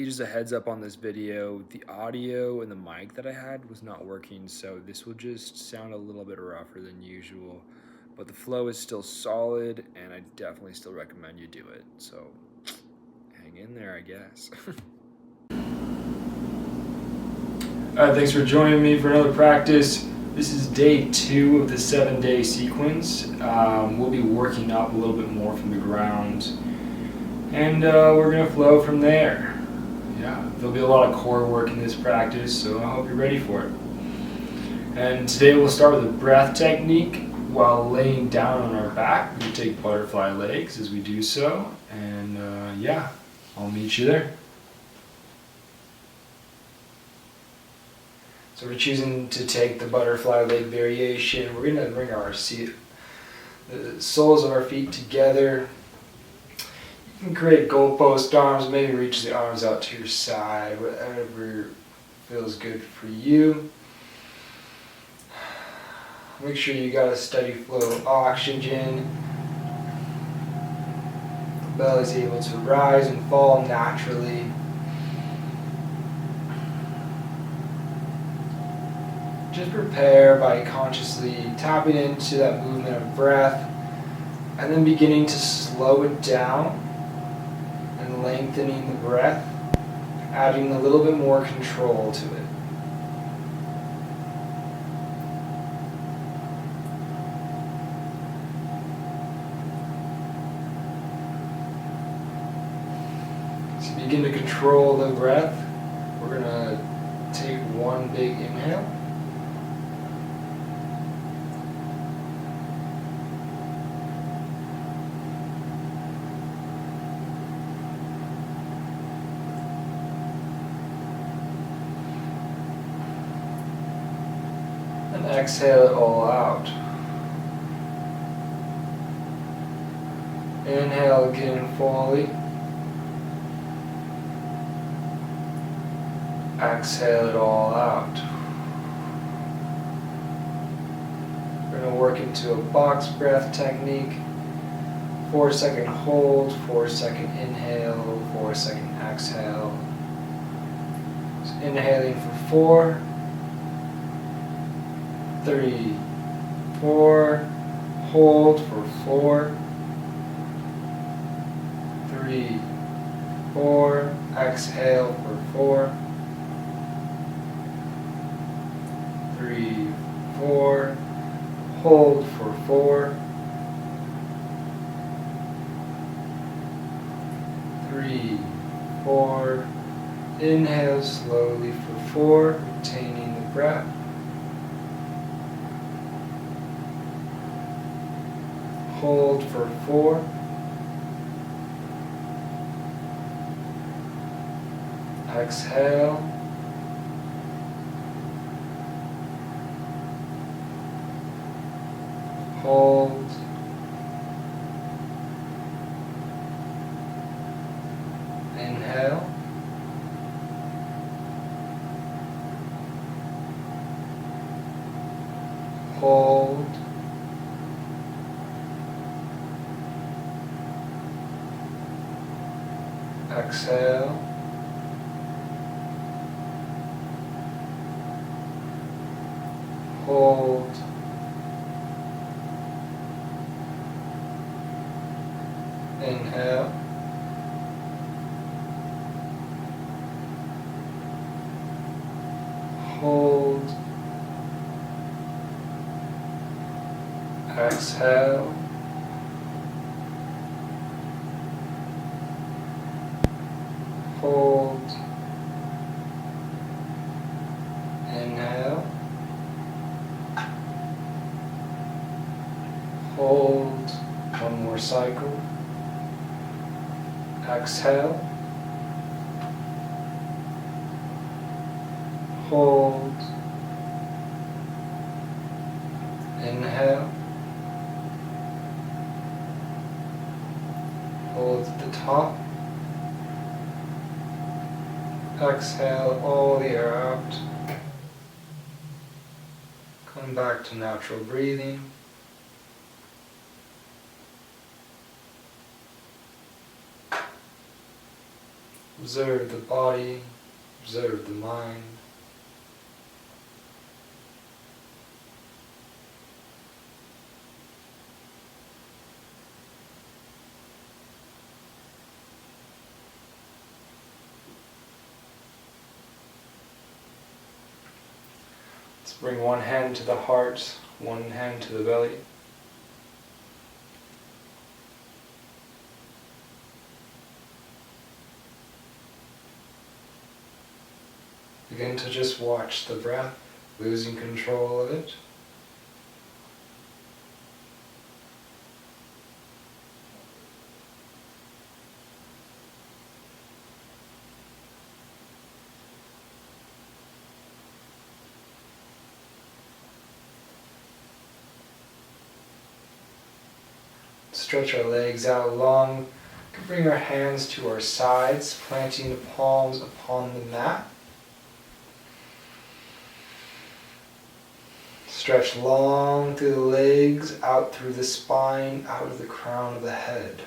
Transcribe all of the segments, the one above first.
just a heads up on this video, the audio and the mic that I had was not working, so this will just sound a little bit rougher than usual, but the flow is still solid, and I definitely still recommend you do it, so hang in there, I guess. Alright, thanks for joining me for another practice. This is day 2 of the 7-day sequence. We'll be working up a little bit more from the ground, and we're going to flow from there. Yeah, there'll be a lot of core work in this practice, so I hope you're ready for it. And today we'll start with a breath technique. While laying down on our back, we take butterfly legs as we do so, and yeah, I'll meet you there. So we're choosing to take the butterfly leg variation. We're going to bring the soles of our feet together. You can create goalpost arms, maybe reach the arms out to your side, whatever feels good for you. Make sure you got a steady flow of oxygen. The belly's able to rise and fall naturally. Just prepare by consciously tapping into that movement of breath and then beginning to slow it down and lengthening the breath, adding a little bit more control to it. So begin to control the breath. We're going to take one big inhale. And exhale it all out. Inhale again fully. Exhale it all out. We're going to work into a box breath technique. 4-second hold, 4-second inhale, 4-second exhale. So inhaling for 4, 3, 4, hold for 4, 3, 4, exhale for 4, 3, 4, hold for 4, 3, 4, inhale slowly for 4, retaining the breath. Hold for 4. Exhale. Hold. Inhale. Hold. Exhale. Hold. Inhale. Hold. Exhale. Hold. Inhale. Hold. One more cycle. Exhale. Hold. Inhale. Hold at the top. Exhale all the air out. Come back to natural breathing. Observe the body, observe the mind. Let's bring one hand to the heart, one hand to the belly. Begin to just watch the breath, losing control of it. Stretch our legs out long. We can bring our hands to our sides, planting the palms upon the mat. Stretch long through the legs, out through the spine, out of the crown of the head.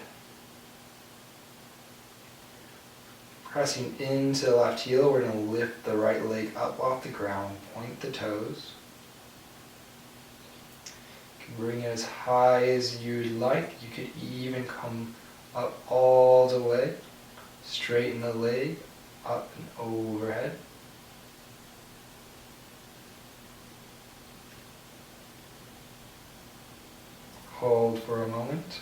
Pressing into the left heel, we're going to lift the right leg up off the ground, point the toes. You can bring it as high as you'd like. You could even come up all the way. Straighten the leg, up and overhead. Hold for a moment.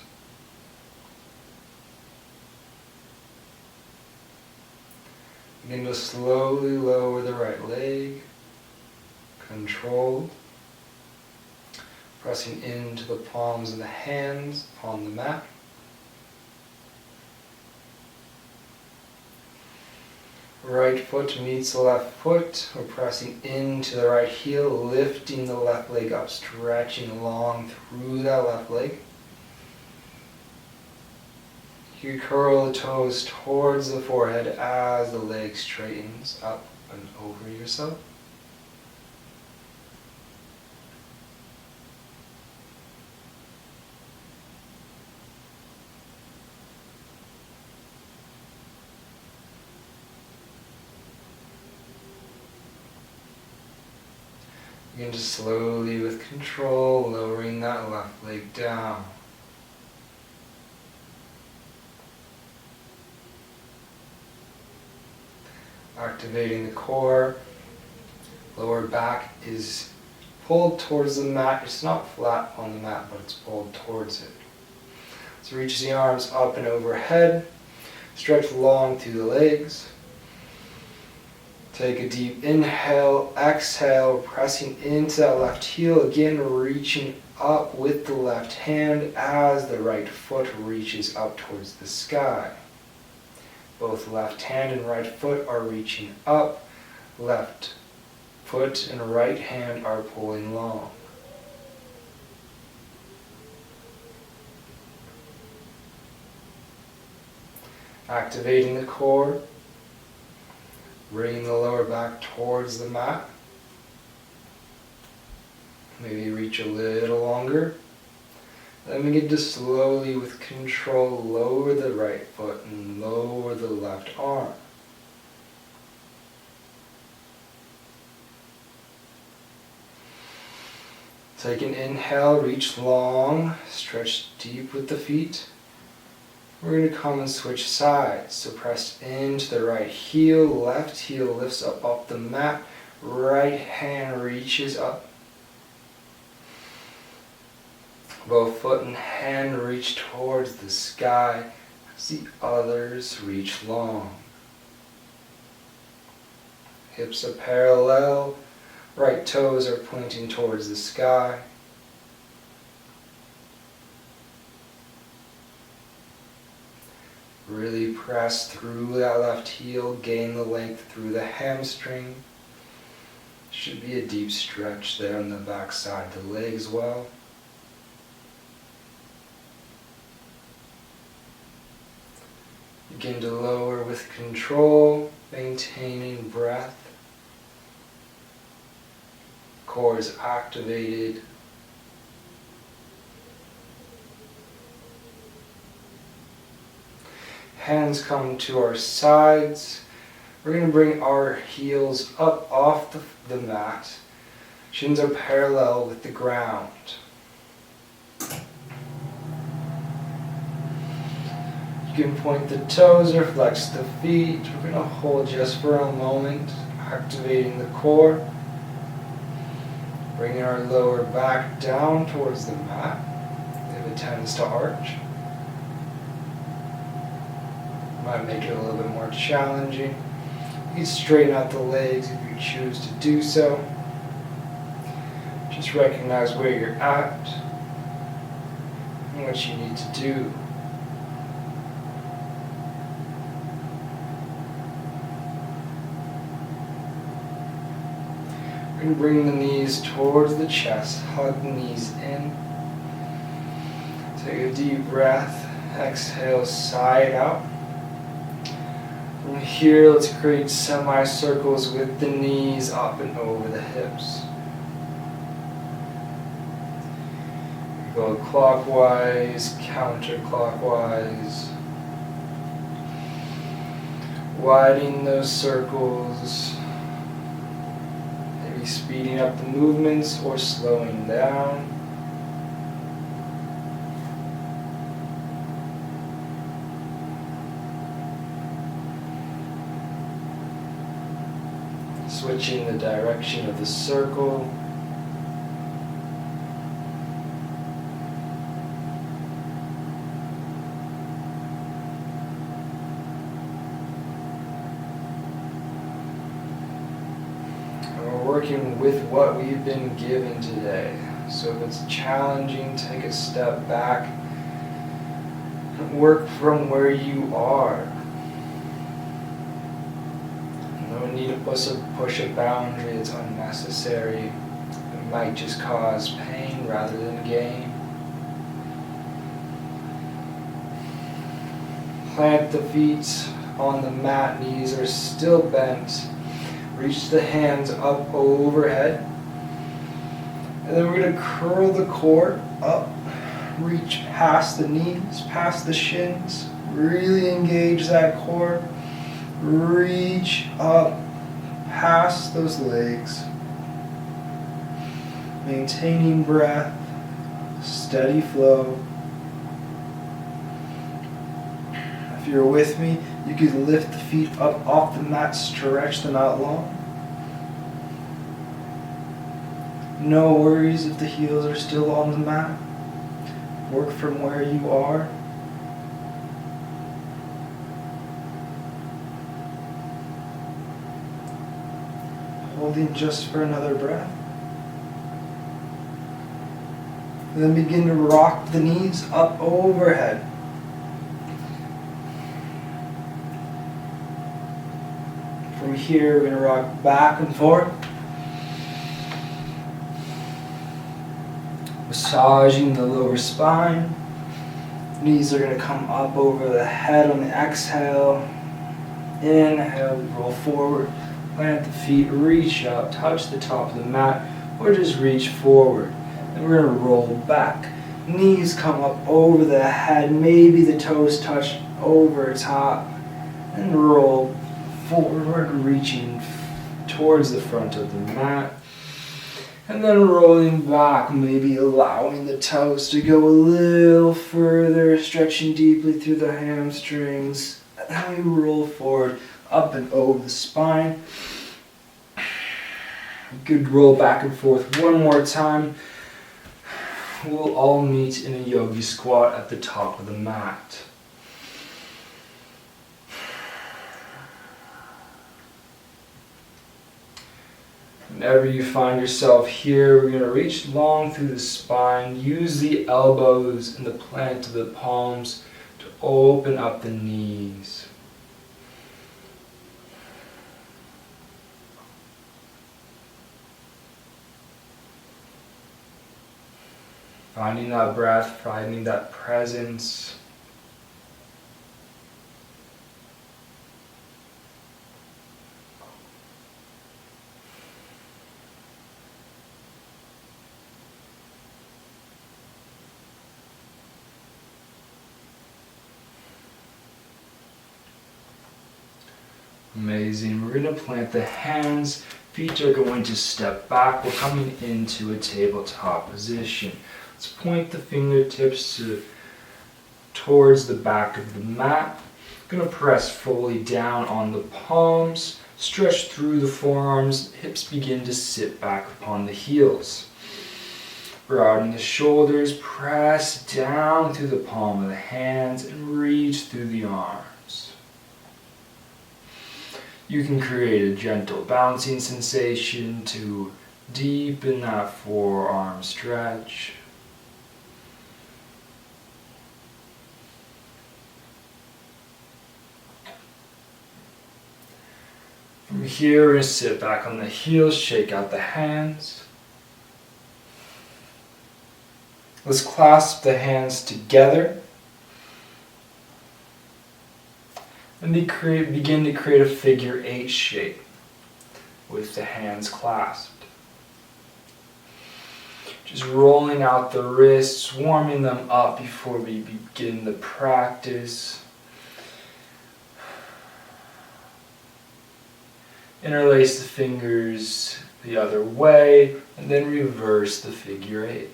Begin to slowly lower the right leg, controlled, pressing into the palms of the hands on the mat. Right foot meets the left foot. We're pressing into the right heel, lifting the left leg up, stretching long through that left leg. You curl the toes towards the forehead as the leg straightens up and over yourself. Begin to slowly, with control, lowering that left leg down. Activating the core. Lower back is pulled towards the mat. It's not flat on the mat, but it's pulled towards it. So reach the arms up and overhead. Stretch long through the legs. Take a deep inhale, exhale, pressing into that left heel, again reaching up with the left hand as the right foot reaches up towards the sky. Both left hand and right foot are reaching up, left foot and right hand are pulling long. Activating the core. Bringing the lower back towards the mat. Maybe reach a little longer. Then begin to slowly, with control, lower the right foot and lower the left arm. Take an inhale, reach long, stretch deep with the feet. We're going to come and switch sides. So press into the right heel, left heel lifts up off the mat, right hand reaches up. Both foot and hand reach towards the sky as the others reach long. Hips are parallel, right toes are pointing towards the sky. Really press through that left heel, gain the length through the hamstring. Should be a deep stretch there on the back side of the leg as well. Begin to lower with control, maintaining breath. Core is activated. Hands come to our sides. We're going to bring our heels up off the mat. Shins are parallel with the ground. You can point the toes or flex the feet. We're going to hold just for a moment, activating the core. Bringing our lower back down towards the mat if it tends to arch. Might make it a little bit more challenging. You can straighten out the legs if you choose to do so. Just recognize where you're at and what you need to do. We're going to bring the knees towards the chest, hug the knees in. Take a deep breath, exhale, side out. From here, let's create semicircles with the knees up and over the hips. Go clockwise, counterclockwise. Widening those circles. Maybe speeding up the movements or slowing down. Switching the direction of the circle. And we're working with what we've been given today. So if it's challenging, take a step back. Work from where you are. No need to push a boundary that's unnecessary. It might just cause pain rather than gain. Plant the feet on the mat, knees are still bent. Reach the hands up overhead. And then we're going to curl the core up. Reach past the knees, past the shins. Really engage that core. Reach up past those legs. Maintaining breath, steady flow. If you're with me, you can lift the feet up off the mat, stretch them out long. No worries if the heels are still on the mat. Work from where you are. Holding just for another breath. And then begin to rock the knees up overhead. From here, we're going to rock back and forth. Massaging the lower spine. Knees are going to come up over the head on the exhale. Inhale, roll forward. Plant the feet, reach up, touch the top of the mat, or just reach forward. Then we're going to roll back. Knees come up over the head, maybe the toes touch over top. And roll forward, reaching towards the front of the mat. And then rolling back, maybe allowing the toes to go a little further, stretching deeply through the hamstrings. And then we roll forward, up and over the spine. Good roll back and forth one more time. We'll all meet in a yogi squat at the top of the mat. Whenever you find yourself here, we're going to reach long through the spine. Use the elbows and the plant of the palms to open up the knees. Finding that breath, finding that presence. Amazing. We're going to plant the hands. Feet are going to step back. We're coming into a tabletop position. Let's point the fingertips towards the back of the mat. I'm going to press fully down on the palms. Stretch through the forearms. Hips begin to sit back upon the heels. Broaden the shoulders. Press down through the palm of the hands and reach through the arms. You can create a gentle bouncing sensation to deepen that forearm stretch. From here, we're going to sit back on the heels, shake out the hands. Let's clasp the hands together. And begin to create a figure 8 shape with the hands clasped. Just rolling out the wrists, warming them up before we begin the practice. Interlace the fingers the other way, and then reverse the figure 8.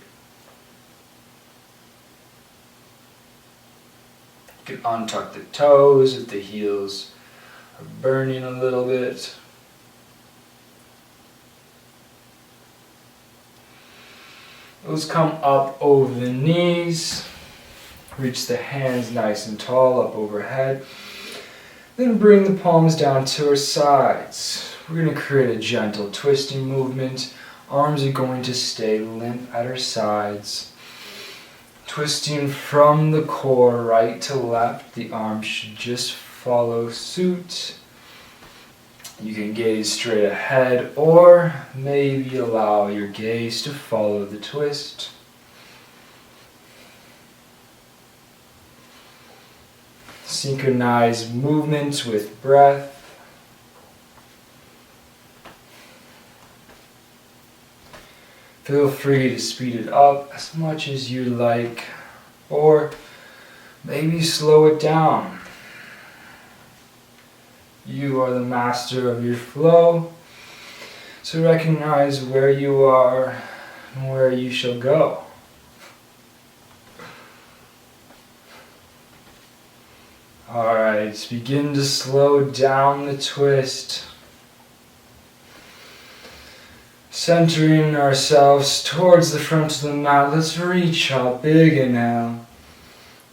You can untuck the toes if the heels are burning a little bit. Let's come up over the knees. Reach the hands nice and tall up overhead. Then bring the palms down to our sides. We're going to create a gentle twisting movement. Arms are going to stay limp at our sides. Twisting from the core right to left, the arms should just follow suit. You can gaze straight ahead or maybe allow your gaze to follow the twist. Synchronize movements with breath. Feel free to speed it up as much as you like, or maybe slow it down. You are the master of your flow, so recognize where you are and where you shall go. Alright, begin to slow down the twist. Centering ourselves towards the front of the mat, let's reach up, big inhale.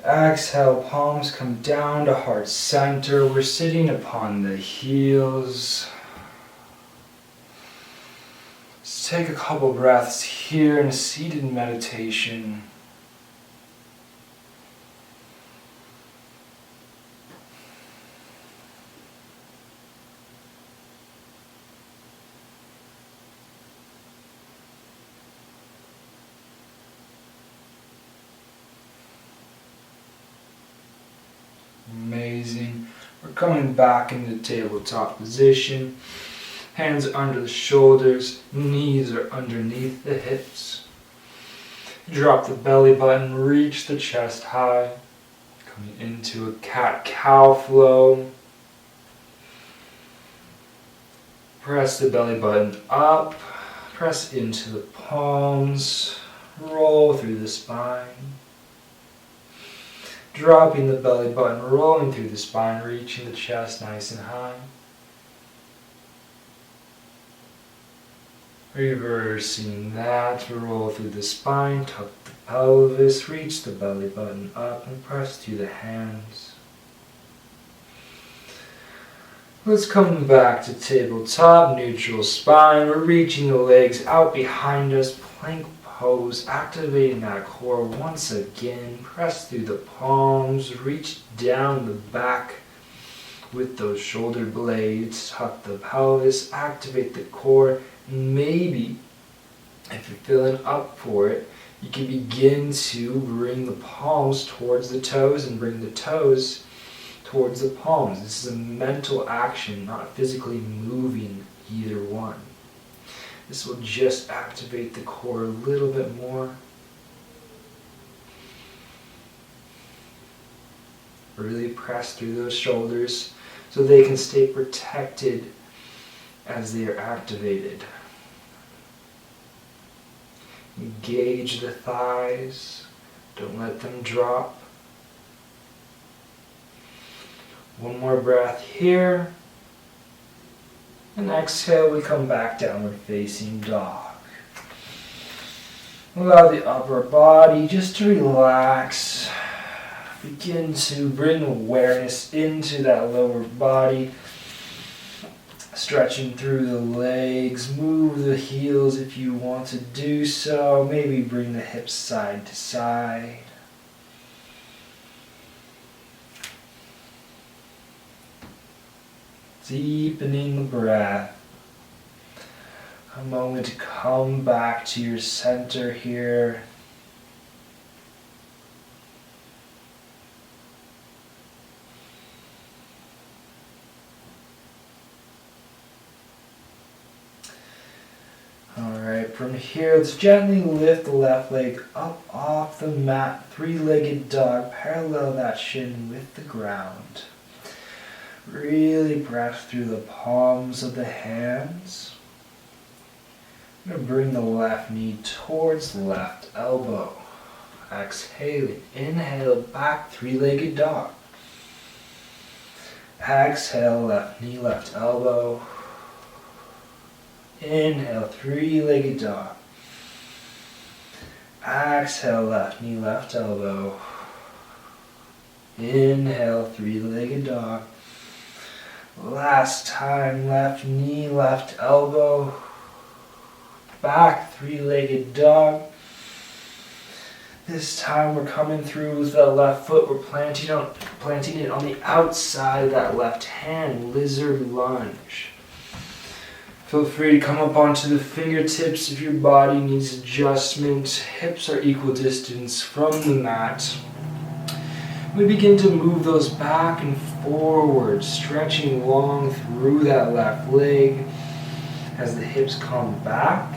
Exhale, palms come down to heart center. We're sitting upon the heels. Let's take a couple breaths here in a seated meditation. Amazing. We're coming back into tabletop position. Hands under the shoulders, knees are underneath the hips. Drop the belly button, reach the chest high. Coming into a cat-cow flow. Press the belly button up. Press into the palms. Roll through the spine. Dropping the belly button, rolling through the spine, reaching the chest nice and high. Reversing that, roll through the spine, tuck the pelvis, reach the belly button up and press to the hands. Let's come back to tabletop, neutral spine. We're reaching the legs out behind us, plank pose, activating that core once again. Press through the palms, reach down the back with those shoulder blades, tuck the pelvis, activate the core. Maybe, if you're feeling up for it, you can begin to bring the palms towards the toes and bring the toes towards the palms. This is a mental action, not physically moving either one. This will just activate the core a little bit more. Really press through those shoulders. so they can stay protected as they are activated. Engage the thighs, don't let them drop. One more breath here. And exhale, we come back downward facing dog. Allow the upper body just to relax. Begin to bring awareness into that lower body. Stretching through the legs, move the heels if you want to do so. Maybe bring the hips side to side. Deepening the breath. A moment to come back to your center here. Alright, from here, let's gently lift the left leg up off the mat. Three-legged dog, parallel that shin with the ground. Really press through the palms of the hands. I'm going to bring the left knee towards the left elbow. Exhaling, inhale, back, three-legged dog. Exhale, left knee, left elbow. Inhale, three-legged dog. Exhale, left knee, left elbow. Inhale, three-legged dog. Last time, left knee, left elbow. Back, three-legged dog. This time we're coming through with the left foot. We're planting it on the outside of that left hand, lizard lunge. Feel free to come up onto the fingertips if your body needs adjustment. Hips are equal distance from the mat. We begin to move those back and forward, stretching long through that left leg as the hips come back.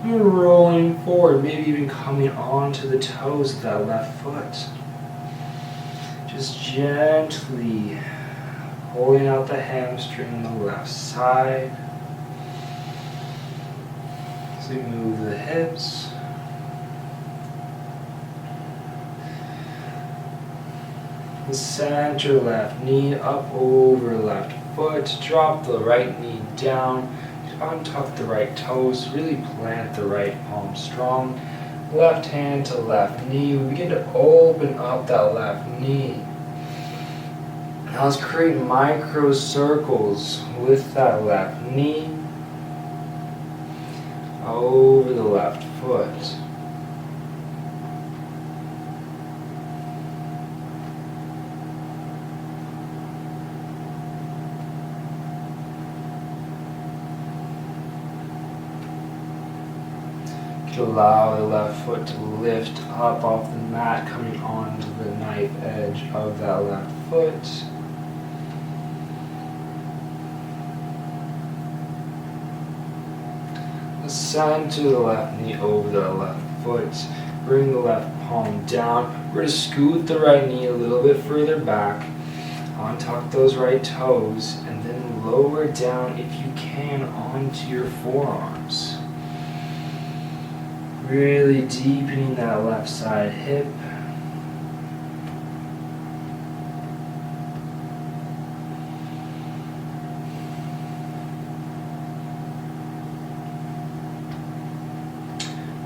We're rolling forward, maybe even coming onto the toes of that left foot. Just gently pulling out the hamstring on the left side. As we move the hips. The center left knee up over left foot. Drop the right knee down. Untuck the right toes. Really plant the right palm strong. Left hand to left knee. We begin to open up that left knee. Now let's create micro circles with that left knee over the left foot. Allow the left foot to lift up off the mat, coming onto the knife edge of that left foot. Center the left knee over the left foot. Bring the left palm down. We're going to scoot the right knee a little bit further back. Untuck those right toes, and then lower down if you can onto your forearms. Really deepening that left side hip.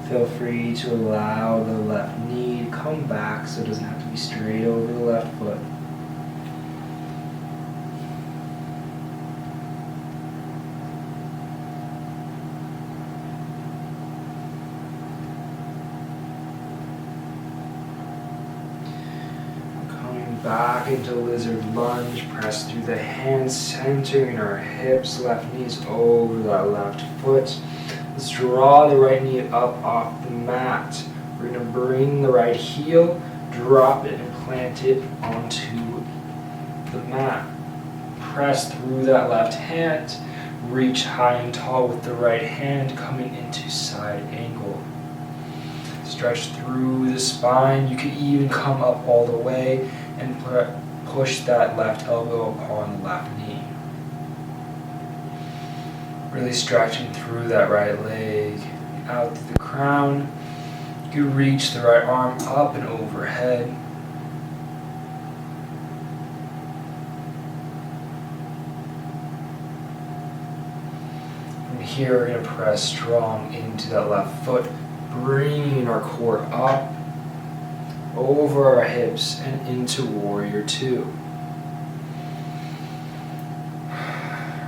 Feel free to allow the left knee to come back so it doesn't have to be straight over the left foot. Back into lizard lunge, press through the hands, centering our hips, left knees over that left foot. Let's draw the right knee up off the mat. We're going to bring the right heel, drop it and plant it onto the mat. Press through that left hand, reach high and tall with the right hand, coming into side angle. Stretch through the spine. You can even come up all the way and push that left elbow upon the left knee. Really stretching through that right leg, out through the crown. You reach the right arm up and overhead. From here, we're going to press strong into that left foot, bringing our core up, over our hips, and into Warrior Two.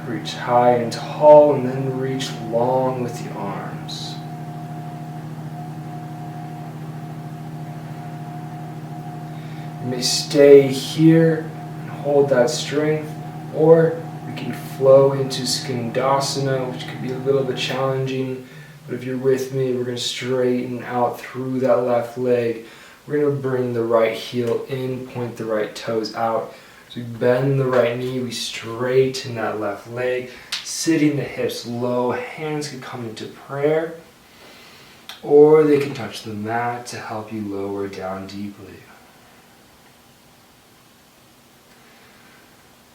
Reach high and tall, and then reach long with the arms. You may stay here and hold that strength, or we can flow into Skandasana, which could be a little bit challenging. But if you're with me, we're going to straighten out through that left leg. We're going to bring the right heel in, point the right toes out. So we bend the right knee, we straighten that left leg, sitting the hips low. Hands can come into prayer, or they can touch the mat to help you lower down deeply.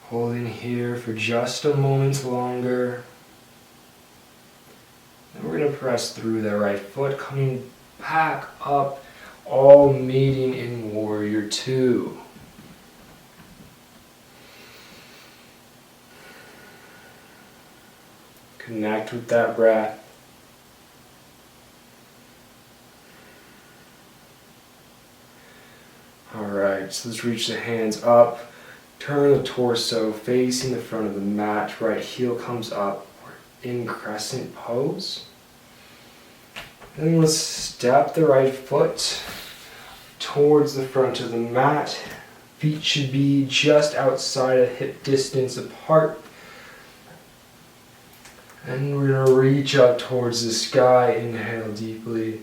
Holding here for just a moment longer. Then we're going to press through that right foot, coming back up, all meeting in Warrior Two. Connect with that breath. Alright, so let's reach the hands up. Turn the torso facing the front of the mat. Right heel comes up. We're in crescent pose. Then let's step the right foot towards the front of the mat. Feet should be just outside of hip distance apart. And we're going to reach up towards the sky. Inhale deeply.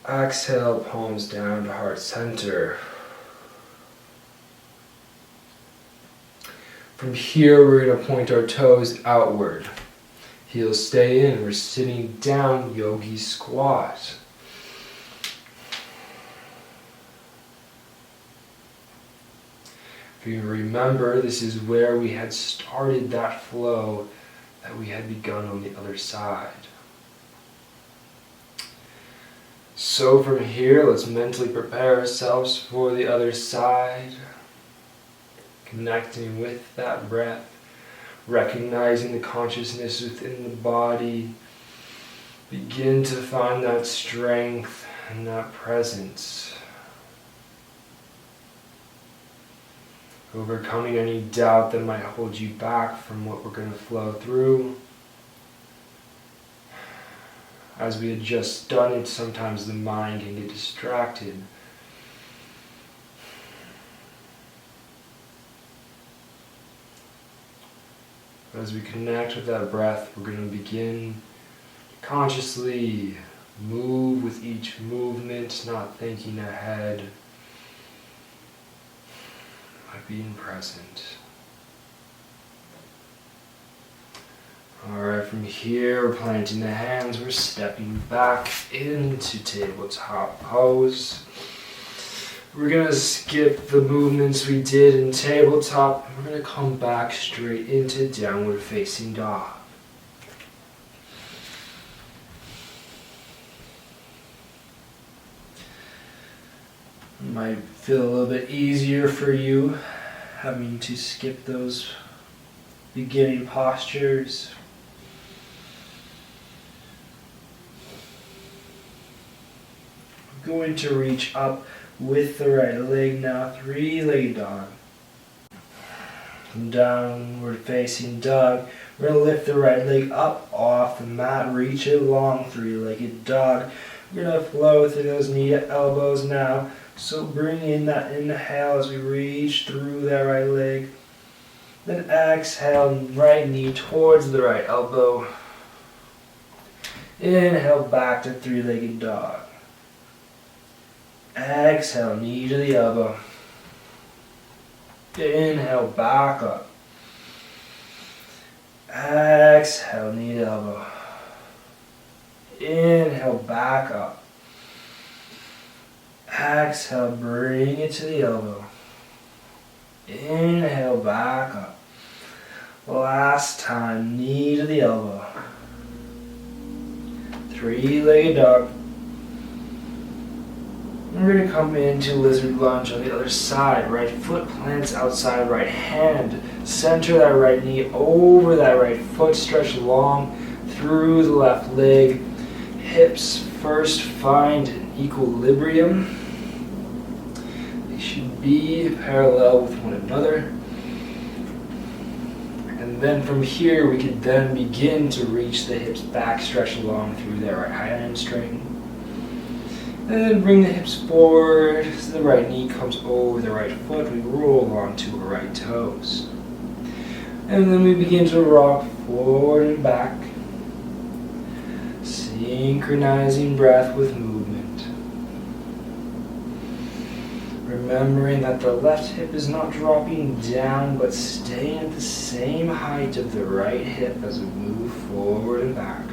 Exhale, palms down to heart center. From here, we're going to point our toes outward. Heels stay in. We're sitting down, yogi squat. If you remember, this is where we had started that flow that we had begun on the other side. So from here, let's mentally prepare ourselves for the other side. Connecting with that breath, recognizing the consciousness within the body. Begin to find that strength and that presence. Overcoming any doubt that might hold you back from what we're going to flow through. As we had just done it, sometimes the mind can get distracted. As we connect with that breath, we're going to begin to consciously move with each movement, not thinking ahead, but being present. Alright, from here, we're planting the hands, we're stepping back into tabletop pose. We're going to skip the movements we did in tabletop. We're going to come back straight into downward facing dog. It might feel a little bit easier for you having to skip those beginning postures. We're going to reach up with the right leg now, three-legged dog. From downward facing dog, we're going to lift the right leg up off the mat, reach it long, three-legged dog. We're going to flow through those knee to elbows now. So bring in that inhale as we reach through that right leg. Then exhale, right knee towards the right elbow. Inhale back to three-legged dog. Exhale, knee to the elbow. Inhale, back up. Exhale, knee to elbow. Inhale, back up. Exhale, bring it to the elbow. Inhale, back up. Last time, knee to the elbow. Three-legged dog. We're going to come into lizard lunge on the other side. Right foot plants outside right hand. Center that right knee over that right foot. Stretch long through the left leg. Hips first find an equilibrium. They should be parallel with one another. And then from here we could then begin to reach the hips back, stretch along through that right hamstring. And then bring the hips forward so the right knee comes over the right foot. We roll onto our right toes. And then we begin to rock forward and back, synchronizing breath with movement. Remembering that the left hip is not dropping down, but staying at the same height of the right hip as we move forward and back.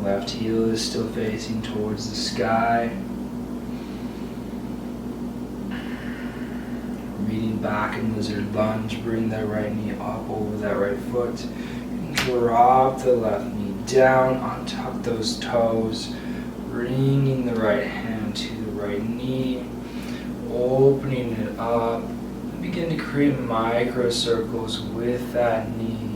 Left heel is still facing towards the sky. Reading back in lizard lunge, bring that right knee up over that right foot. And drop the left knee down, untuck those toes, bringing the right hand to the right knee, opening it up. Begin to create micro circles with that knee.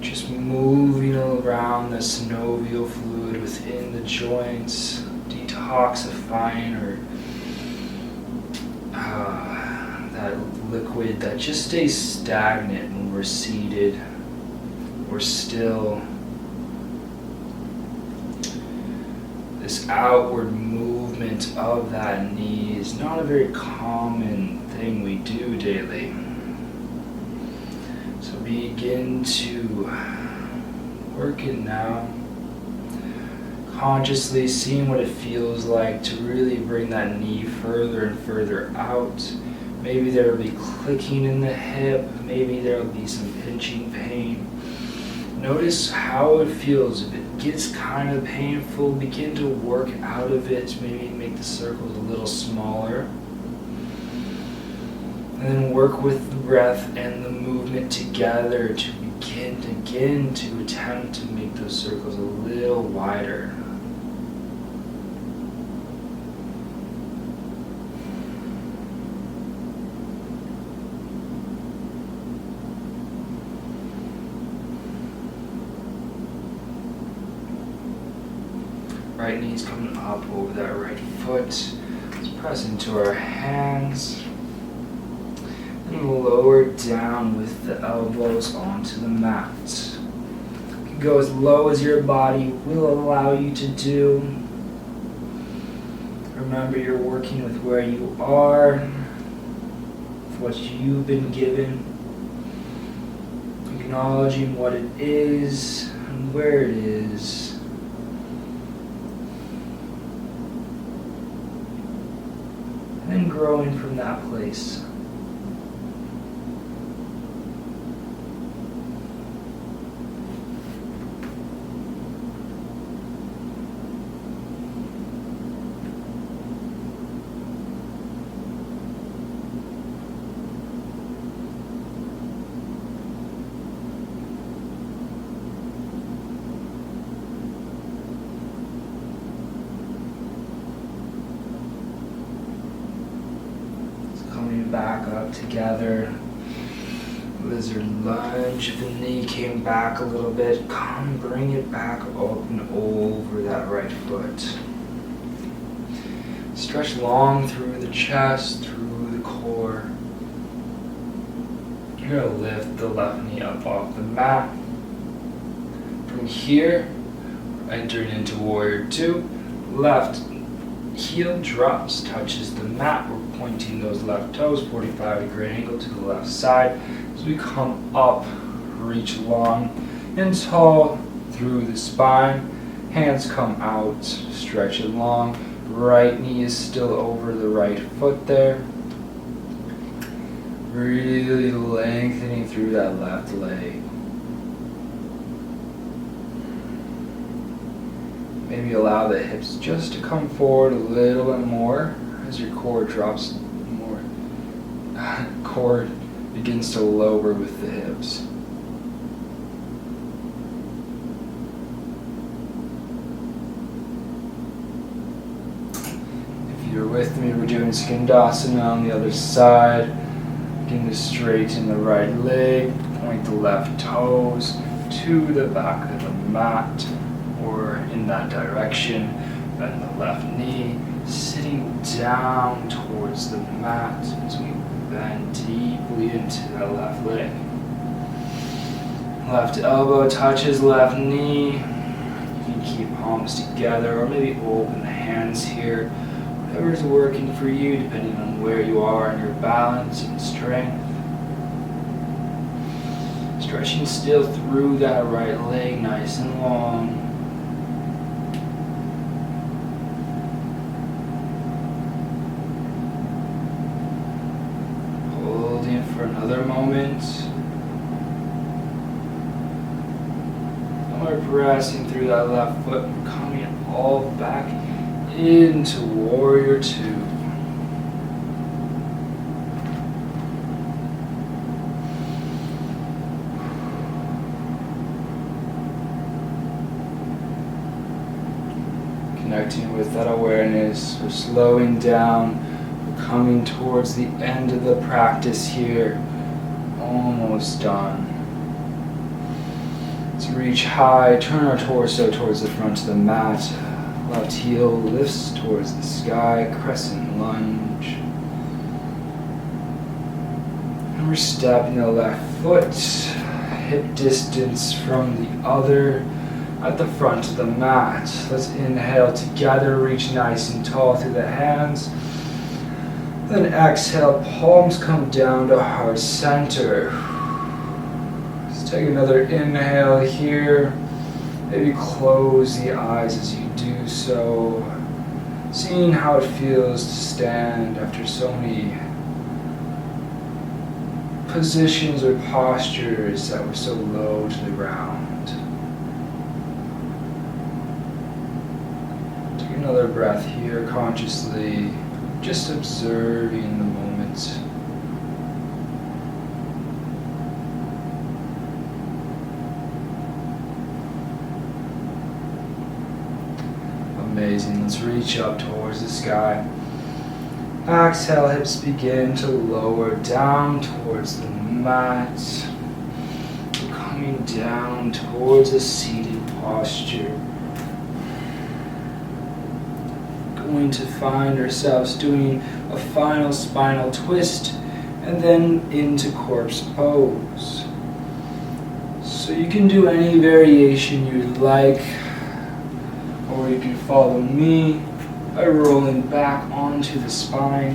Just moving around the synovial fluid within the joints, detoxifying that liquid that just stays stagnant when we're seated or still. This outward movement of that knee is not a very common thing we do daily. So begin to work it now. Consciously seeing what it feels like to really bring that knee further and further out. Maybe there will be clicking in the hip. Maybe there will be some pinching pain. Notice how it feels. If it gets kind of painful, begin to work out of it. Maybe make the circles a little smaller. And then work with the breath and the movement together to begin again to attempt to make those circles a little wider. Right knee's coming up over that right foot. Let's press into our hands. And lower down with the elbows onto the mat. You can go as low as your body will allow you to do. Remember, you're working with where you are, with what you've been given. Acknowledging what it is and where it is. And growing from that place. Back up together. Lizard lunge. If the knee came back a little bit, come bring it back up and over that right foot. Stretch long through the chest, through the core. You're going to lift the left knee up off the mat. From here, entering into warrior two. Left heel drops, touches the mat. We're pointing those left toes, 45-degree angle to the left side. As we come up, reach long and tall through the spine. Hands come out, stretch it long. Right knee is still over the right foot there. Really lengthening through that left leg. Maybe allow the hips just to come forward a little bit more as your core drops more. Core begins to lower with the hips. If you're with me, we're doing Skandasana on the other side. Begin to straighten the right leg, point the left toes to the back of the mat or in that direction. Bend the left knee, sitting down towards the mat as we bend deeply into that left leg. Left elbow touches left knee. You can keep palms together or maybe open the hands here. Whatever's working for you, depending on where you are in your balance and strength. Stretching still through that right leg, nice and long. Holding for another moment. And we're pressing through that left foot, coming all back into Warrior Two. Connecting with that awareness, we're slowing down, we're coming towards the end of the practice here, almost done. Let's reach high, turn our torso towards the front of the mat. Left heel lifts towards the sky, crescent lunge. And we're stepping the left foot, hip distance from the other at the front of the mat. Let's inhale together, reach nice and tall through the hands. Then exhale, palms come down to heart center. Let's take another inhale here. Maybe close the eyes as you do so, seeing how it feels to stand after so many positions or postures that were so low to the ground. Take another breath here consciously, just observing the moment. Amazing. Let's reach up towards the sky. Exhale, hips begin to lower down towards the mat. Coming down towards a seated posture. Going to find ourselves doing a final spinal twist and then into corpse pose. So you can do any variation you'd like. Or you can follow me by rolling back onto the spine.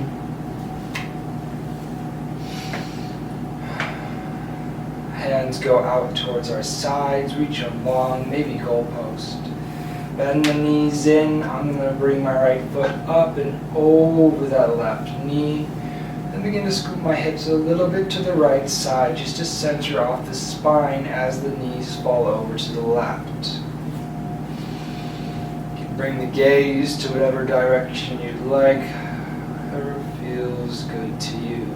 Hands go out towards our sides, reach along, maybe goalpost. Bend the knees in. I'm going to bring my right foot up and over that left knee. Then begin to scoop my hips a little bit to the right side, just to center off the spine as the knees fall over to the left. Bring the gaze to whatever direction you'd like, whatever feels good to you.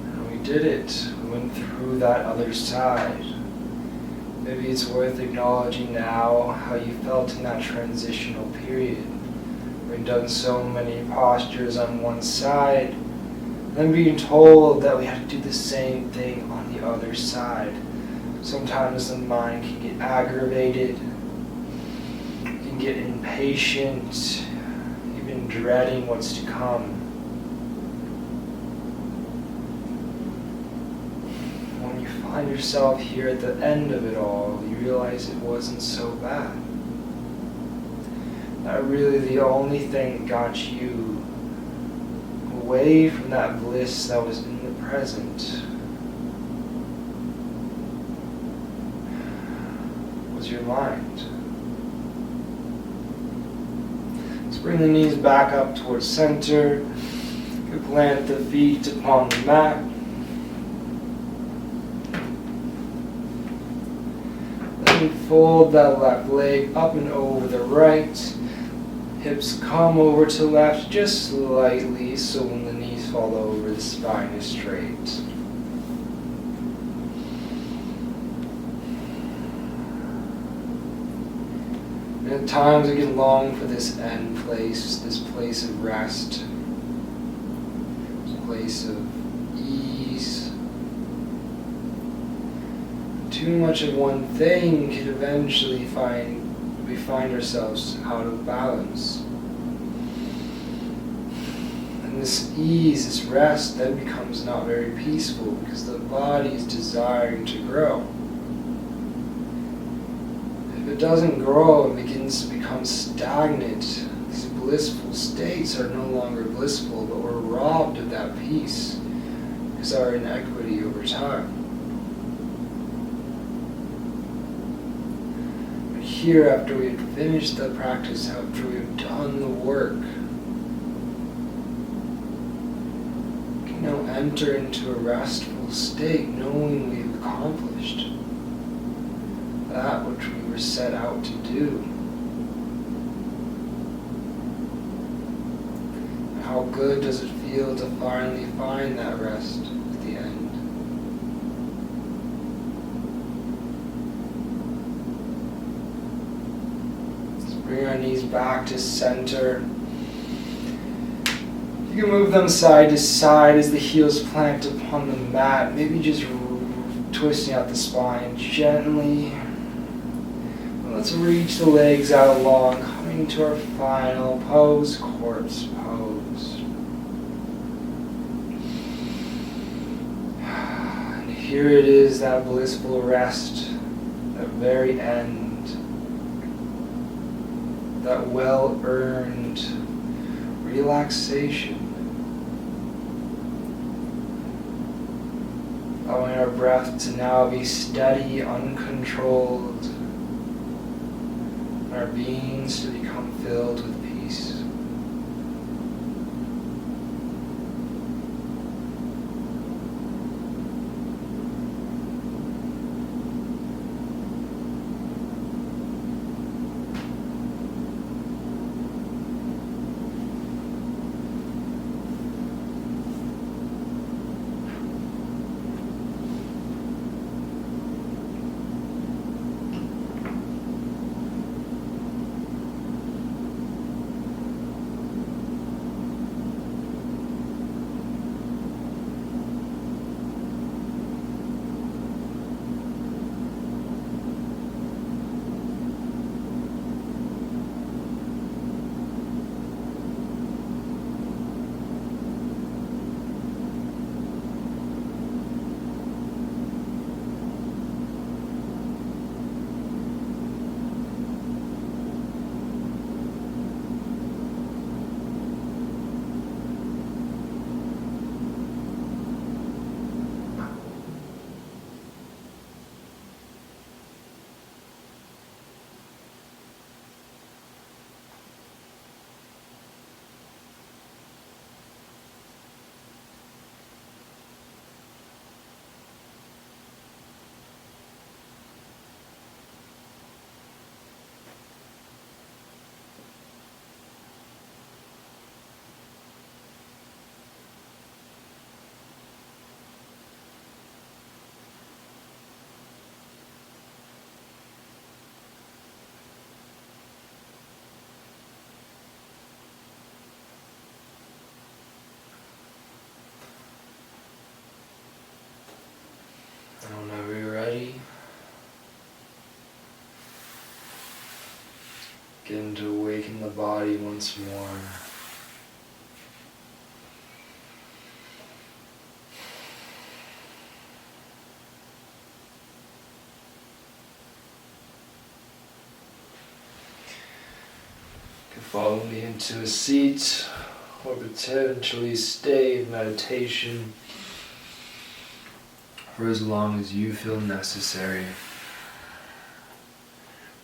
And we did it. We went through that other side. Maybe it's worth acknowledging now how you felt in that transitional period. We've done so many postures on one side, then being told that we have to do the same thing on the other side. Sometimes the mind can get aggravated, can get impatient, even dreading what's to come. When you find yourself here at the end of it all, you realize it wasn't so bad. that really the only thing that got you away from that bliss that was in the present was your mind. So bring the knees back up towards center. You plant the feet upon the mat. Then fold that left leg up and over the right. Hips come over to left just slightly, so when the knees fall over, the spine is straight. And at times I can long for this end place, this place of rest, this place of ease. Too much of one thing can eventually we find ourselves out of balance. And this ease, this rest, then becomes not very peaceful because the body is desiring to grow. If it doesn't grow, it begins to become stagnant. These blissful states are no longer blissful, but we're robbed of that peace because of our inequity over time. Here, after we've finished the practice, after we've done the work, we can now enter into a restful state, knowing we've accomplished that which we were set out to do. How good does it feel to finally find that rest at the end? Bring our knees back to center. You can move them side to side as the heels plant upon the mat. Maybe just twisting out the spine gently. And let's reach the legs out long, coming to our final pose, corpse pose. And here it is, that blissful rest, that very end. That well-earned relaxation. Allowing our breath to now be steady, uncontrolled, and our beings to become filled with peace. And whenever you're ready, begin to awaken the body once more. You can Follow me into a seat or potentially stay in meditation for as long as you feel necessary.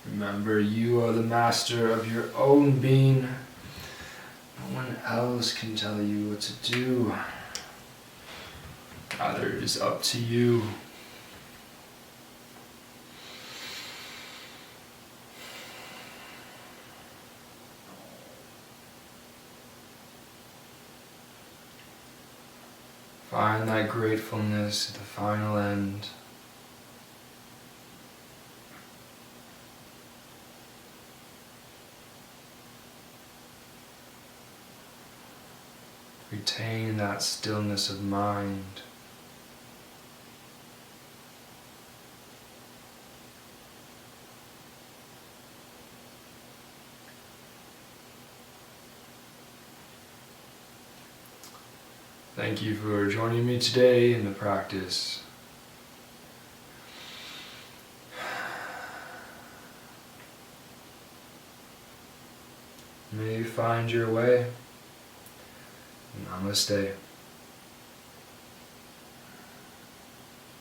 Remember, you are the master of your own being. No one else can tell you what to do. Rather, it is up to you. Find that gratefulness at the final end. Retain that stillness of mind. Thank you for joining me today in the practice. May you find your way. Namaste.